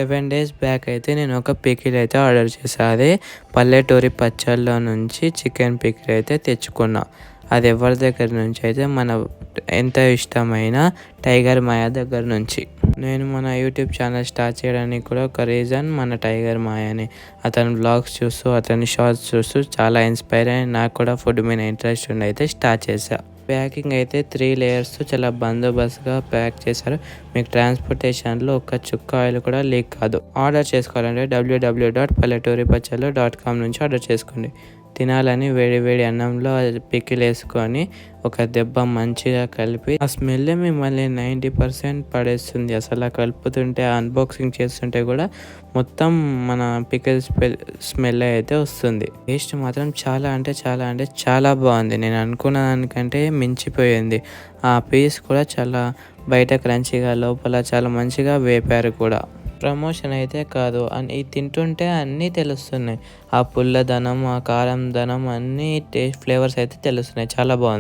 7 days back అయితే నేను ఒక పికిల్ అయితే ఆర్డర్ చేశాను. అదే పల్లెటూరి పచ్చళ్ళలో నుంచి చికెన్ పికిల్ అయితే తెచ్చుకున్నా. అది ఎవరి దగ్గర నుంచి అయితే మన ఎంత ఇష్టమైన టైగర్ మాయ దగ్గర నుంచి. నేను మన యూట్యూబ్ ఛానల్ స్టార్ట్ చేయడానికి కూడా ఒక రీజన్ మన టైగర్ మాయనే. అతని బ్లాగ్స్ చూస్తూ అతని షార్ట్స్ చూస్తూ చాలా ఇన్స్పైర్ అయ్యి నాకు కూడా ఫుడ్ మీద ఇంట్రెస్ట్ ఉండి అయితే స్టార్ట్ చేశాను. ప్యాకింగ్ అయితే 3 లేయర్స్తో చాలా బందోబస్తుగా ప్యాక్ చేశారు. మీకు ట్రాన్స్పోర్టేషన్లో ఒక్క చుక్క ఆయిల్ కూడా లీక్ కాదు. ఆర్డర్ చేసుకోవాలంటే www.pallettoripachalo.com నుంచి ఆర్డర్ చేసుకోండి. తినాలని వేడి అన్నంలో పికిల్ వేసుకొని ఒక దెబ్బ మంచిగా కలిపి ఆ స్మెల్ మిమ్మల్ని 90% పడేస్తుంది. అసలు కలుపుతుంటే అన్బాక్సింగ్ చేస్తుంటే కూడా మొత్తం మన పికిల్ స్మెల్ అయితే వస్తుంది. టేస్ట్ మాత్రం చాలా బాగుంది. నేను అనుకున్న దానికంటే మించిపోయింది. ఆ పీస్ కూడా చాలా బయట క్రంచీగా లోపల చాలా మంచిగా వేపారు కూడా. ప్రమోషన్ అయితే కాదు, ఇది తింటుంటే అన్నీ తెలుస్తున్నాయి. ఆ పుల్లదనం, ఆ కారం దనం అన్నీ టేస్ట్ ఫ్లేవర్స్ అయితే తెలుస్తున్నాయి. చాలా బాగుంది.